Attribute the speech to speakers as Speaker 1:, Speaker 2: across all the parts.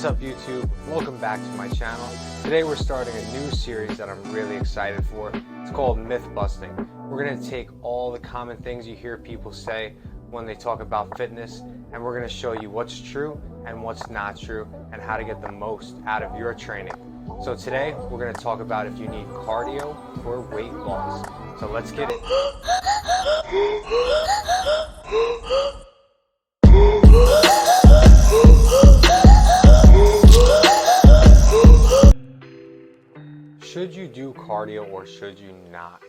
Speaker 1: What's up YouTube? Welcome back to my channel. Today we're starting a new series that I'm really excited for. It's called Myth Busting. We're going to take all the common things you hear people say when they talk about fitness, and we're going to show you what's true and what's not true and how to get the most out of your training. So today we're going to talk about if you need cardio for weight loss. So let's get it. Should you do cardio or should you not?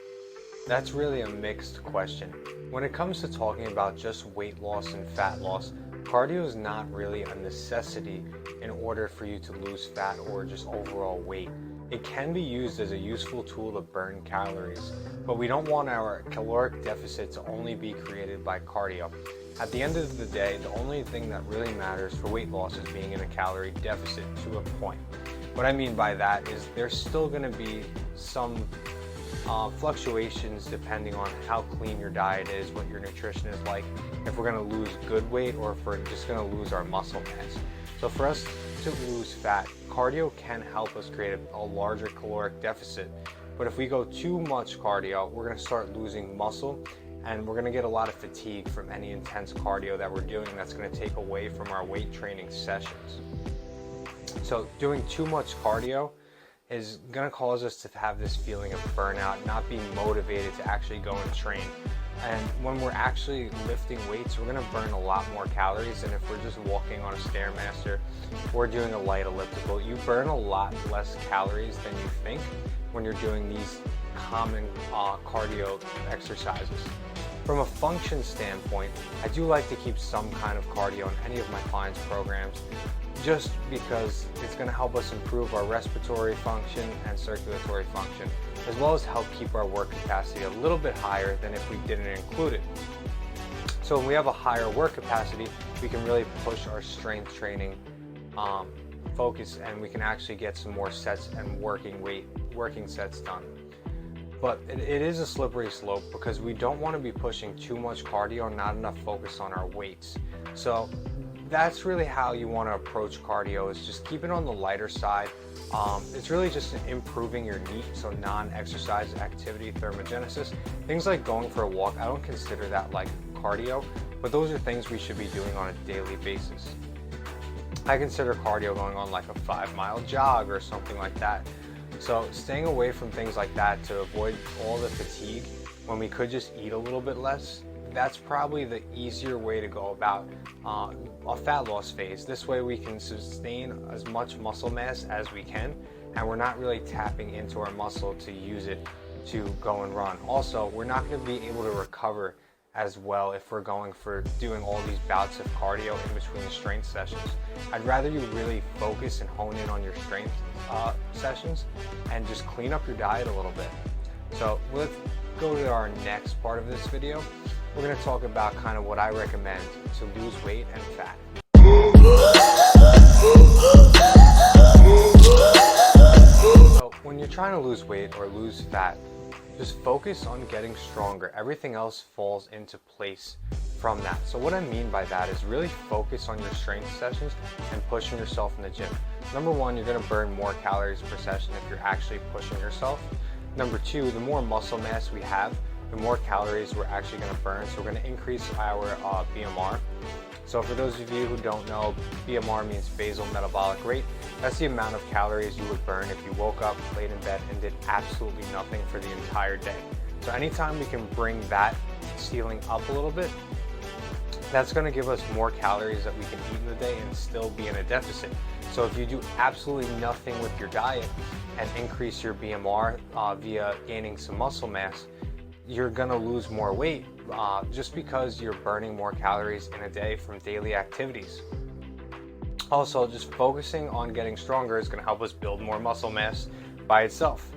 Speaker 1: That's really a mixed question. When it comes to talking about just weight loss and fat loss, cardio is not really a necessity in order for you to lose fat or just overall weight. It can be used as a useful tool to burn calories, but we don't want our caloric deficit to only be created by cardio. At the end of the day, the only thing that really matters for weight loss is being in a calorie deficit to a point. What I mean by that is there's still going to be some fluctuations depending on how clean your diet is, what your nutrition is like, if we're going to lose good weight or if we're just going to lose our muscle mass. So for us to lose fat, cardio can help us create a larger caloric deficit. But if we go too much cardio, we're going to start losing muscle and we're going to get a lot of fatigue from any intense cardio that we're doing that's going to take away from our weight training sessions. So doing too much cardio is going to cause us to have this feeling of burnout, not being motivated to actually go and train. And when we're actually lifting weights, we're going to burn a lot more calories than if we're just walking on a Stairmaster or doing a light elliptical. You burn a lot less calories than you think when you're doing these common cardio exercises. From a function standpoint, I do like to keep some kind of cardio in any of my clients' programs, just because it's going to help us improve our respiratory function and circulatory function, as well as help keep our work capacity a little bit higher than if we didn't include it. So when we have a higher work capacity, we can really push our strength training focus, and we can actually get some more sets and working sets done. But it is a slippery slope because we don't want to be pushing too much cardio and not enough focus on our weights. So that's really how you want to approach cardio, is just keep it on the lighter side. It's really just improving your NEAT, so non-exercise activity thermogenesis. Things like going for a walk, I don't consider that like cardio, but those are things we should be doing on a daily basis. I consider cardio going on like a 5-mile jog or something like that. So staying away from things like that to avoid all the fatigue when we could just eat a little bit less, that's probably the easier way to go about a fat loss phase. This way we can sustain as much muscle mass as we can, and we're not really tapping into our muscle to use it to go and run. Also, we're not going to be able to recover as well if we're going for doing all these bouts of cardio in between strength sessions. I'd rather you really focus and hone in on your strength sessions and just clean up your diet a little bit. So let's go to our next part of this video. We're going to talk about kind of what I recommend to lose weight and fat. So when you're trying to lose weight or lose fat, just focus on getting stronger. Everything else falls into place from that. So what I mean by that is really focus on your strength sessions and pushing yourself in the gym. Number one, you're going to burn more calories per session if you're actually pushing yourself. Number two, the more muscle mass we have, the more calories we're actually going to burn. So we're going to increase our BMR. So for those of you who don't know, BMR means basal metabolic rate. That's the amount of calories you would burn if you woke up, laid in bed, and did absolutely nothing for the entire day. So anytime we can bring that ceiling up a little bit, that's going to give us more calories that we can eat in the day and still be in a deficit. So if you do absolutely nothing with your diet and increase your BMR via gaining some muscle mass, you're going to lose more weight just because you're burning more calories in a day from daily activities. Also, just focusing on getting stronger is going to help us build more muscle mass by itself.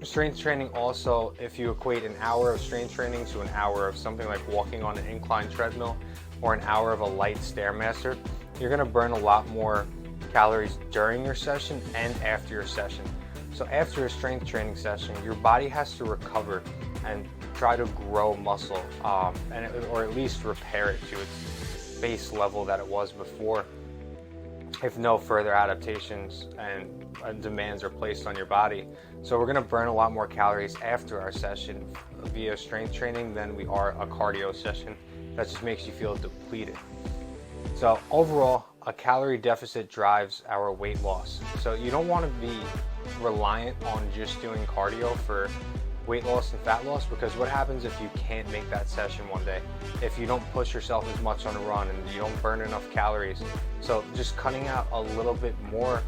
Speaker 1: Strength training also, if you equate an hour of strength training to an hour of something like walking on an incline treadmill or an hour of a light Stairmaster, you're going to burn a lot more calories during your session and after your session. So after a strength training session, your body has to recover and try to grow muscle, or at least repair it to its base level that it was before. if no further adaptations and demands are placed on your body. So we're going to burn a lot more calories after our session via strength training than we are a cardio session. That just makes you feel depleted. So overall, a calorie deficit drives our weight loss. So you don't want to be reliant on just doing cardio for weight loss and fat loss, because what happens if you can't make that session one day? If you don't push yourself as much on a run and you don't burn enough calories. So just cutting out a little bit more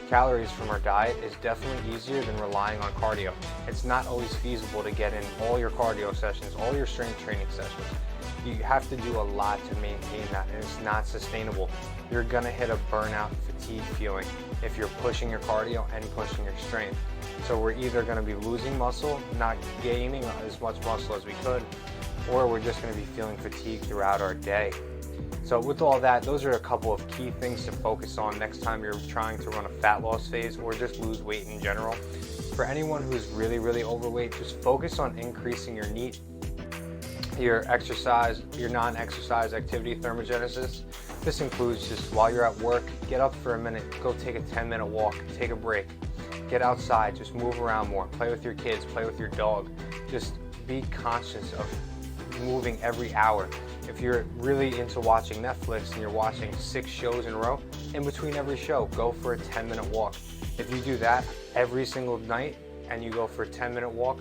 Speaker 1: calories from our diet is definitely easier than relying on cardio. It's not always feasible to get in all your cardio sessions, all your strength training sessions. You have to do a lot to maintain that, and it's not sustainable. You're gonna hit a burnout fatigue feeling if you're pushing your cardio and pushing your strength. So we're either gonna be losing muscle, not gaining as much muscle as we could, or we're just gonna be feeling fatigued throughout our day. So with all that, those are a couple of key things to focus on next time you're trying to run a fat loss phase or just lose weight in general. For anyone who's really, really overweight, just focus on increasing your NEAT, your exercise, your non-exercise activity thermogenesis. This includes just while you're at work, get up for a minute, go take a 10-minute walk, take a break, get outside, just move around more, play with your kids, play with your dog. Just be conscious of moving every hour. If you're really into watching Netflix and you're watching 6 shows in a row, in between every show, go for a 10-minute walk. If you do that every single night and you go for a 10-minute walk,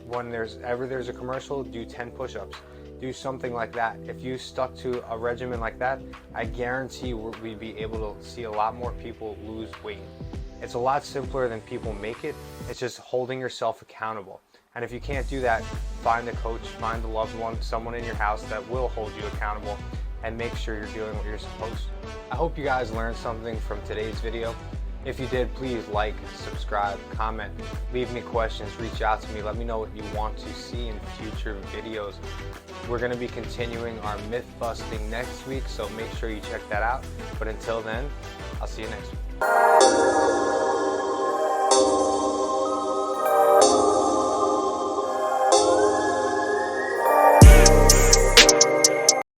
Speaker 1: when there's a commercial, do 10 push-ups. Do something like that. If you stuck to a regimen like that, I guarantee we'd be able to see a lot more people lose weight. It's a lot simpler than people make it. It's just holding yourself accountable. And if you can't do that, find a coach, find a loved one, someone in your house that will hold you accountable and make sure you're doing what you're supposed to. I hope you guys learned something from today's video. If you did, please like, subscribe, comment, leave me questions, reach out to me, let me know what you want to see in future videos. We're going to be continuing our myth busting next week, so make sure you check that out. But until then, I'll see you next week.